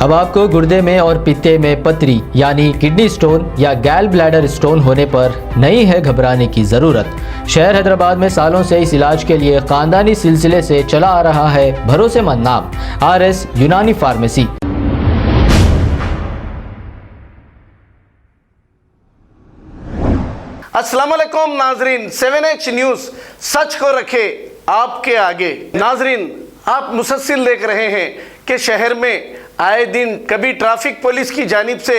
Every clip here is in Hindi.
अब आपको गुर्दे में और पित्ते में पथरी यानी किडनी स्टोन या गैल ब्लैडर स्टोन होने पर नहीं है घबराने की ज़रूरत। शहर हैदराबाद में सालों से इस इलाज के लिए खानदानी सिलसिले से चला आ रहा है भरोसेमंद नाम RS यूनानी फार्मेसी। अस्सलाम वालेकुम नाजरीन, 7H न्यूज़ सच को रखे आपके आगे। नाजरीन, आप मुसलसल देख रहे हैं कि शहर में आए दिन कभी ट्रैफिक पुलिस की जानिब से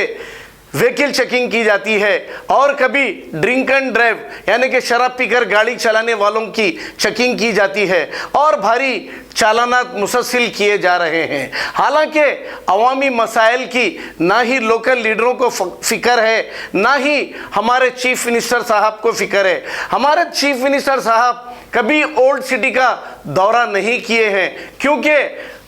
व्हीकल चेकिंग की जाती है और कभी ड्रिंक एंड ड्राइव यानी कि शराब पीकर गाड़ी चलाने वालों की चेकिंग की जाती है और भारी चालानात मुसलसल किए जा रहे हैं। हालांकि अवामी मसाइल की ना ही लोकल लीडरों को फिक्र है, ना ही हमारे चीफ मिनिस्टर साहब को फिक्र है। हमारे चीफ मिनिस्टर साहब कभी ओल्ड सिटी का दौरा नहीं किए हैं क्योंकि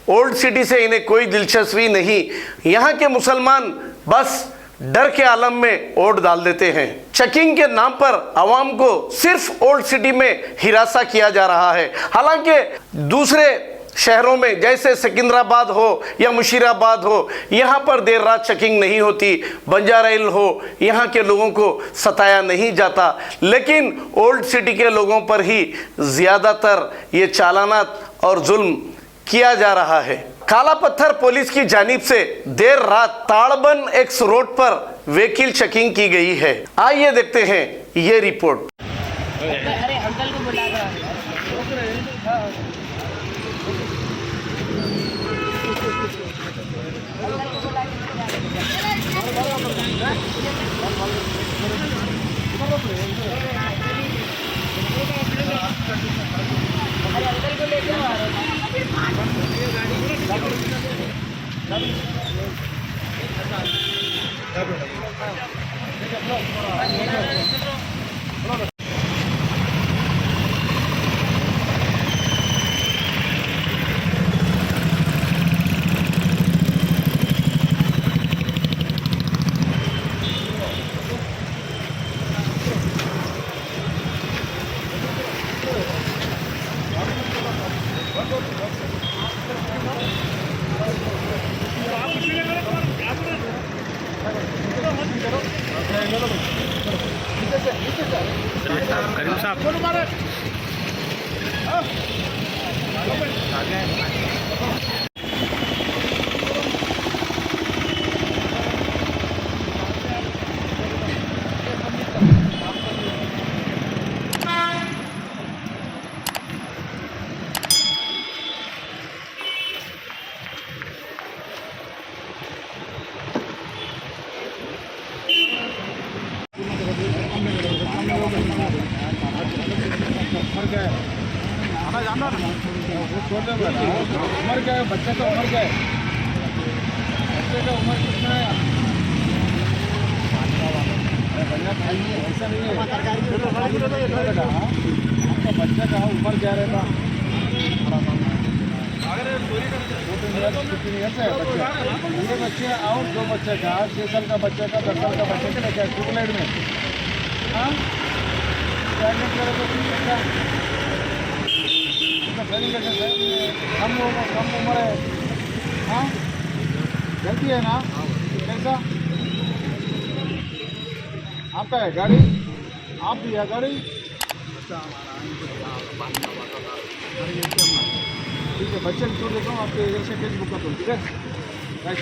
ओल्ड सिटी से इन्हें कोई दिलचस्पी नहीं। यहाँ के मुसलमान बस डर के आलम में वोट डाल देते हैं। चेकिंग के नाम पर आवाम को सिर्फ ओल्ड सिटी में हिरासा किया जा रहा है। हालांकि दूसरे शहरों में जैसे सिकंदराबाद हो या मुशीराबाद हो, यहाँ पर देर रात चेकिंग नहीं होती। बंजारा हिल हो, यहाँ के लोगों को सताया नहीं जाता, लेकिन ओल्ड सिटी के लोगों पर ही ज़्यादातर ये चालानात और जुल्म किया जा रहा है। काला पत्थर पुलिस की जानिब से देर रात ताड़बन एक्स रोड पर व्हीकल चेकिंग की गई है। आइए देखते हैं ये रिपोर्ट। अरे अंकल को बुला रहा है। अरे अंकल को लेके आ रहा है। करीम साहब उम्र क्या है बच्चे का? उम्र क्या है बच्चे का? उम्र कितना है? ऐसा नहीं है। आपका बच्चा का उम्र क्या रहता? 2 है बच्चे। पूरे बच्चे और 2 बच्चे का 6 साल का बच्चे का 10 साल का बच्चे का क्या ट्यूबलाइट में कम उम्र है। हाँ गलती है ना? कैसा आपका है गाड़ी? आप भी है गाड़ी? ठीक है, बच्चे छोड़ देता हूँ आपके इधर से फेसबुक का। ठीक है राइट।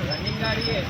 रनिंग गाड़ी है,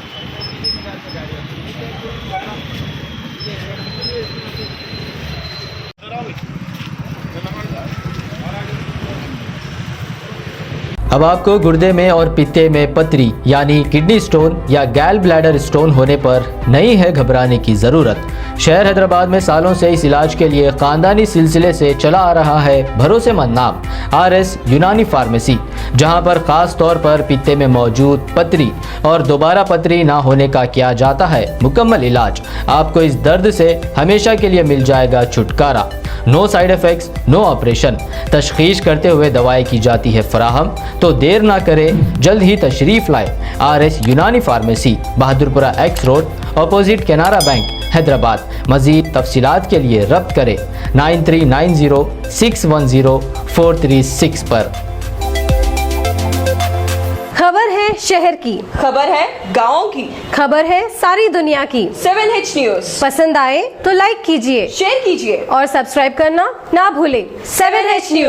अब आपको गुर्दे में और पित्ते में पथरी यानी किडनी स्टोन या गैल ब्लैडर स्टोन होने पर नहीं है घबराने की ज़रूरत। शहर हैदराबाद में सालों से इस इलाज के लिए खानदानी सिलसिले से चला आ रहा है भरोसेमंद नाम RS यूनानी फार्मेसी। जहां पर खास तौर पर पित्ते में मौजूद पथरी और दोबारा पथरी ना होने का किया जाता है मुकम्मल इलाज। आपको इस दर्द से हमेशा के लिए मिल जाएगा छुटकारा। No side effects, no operation. तशखीस करते हुए दवाएं की जाती है फराहम। तो देर ना करें, जल्द ही तशरीफ लाए RS Unani pharmacy, Bahadurpura X road, opposite Canara bank, Hyderabad. मजीद तफसीलात के लिए रब्त करें 9390610436 पर। खबर है शहर की, खबर है गाँव की, खबर है सारी दुनिया की। 7H न्यूज पसंद आए तो लाइक कीजिए, शेयर कीजिए और सब्सक्राइब करना ना भूलें। 7H news.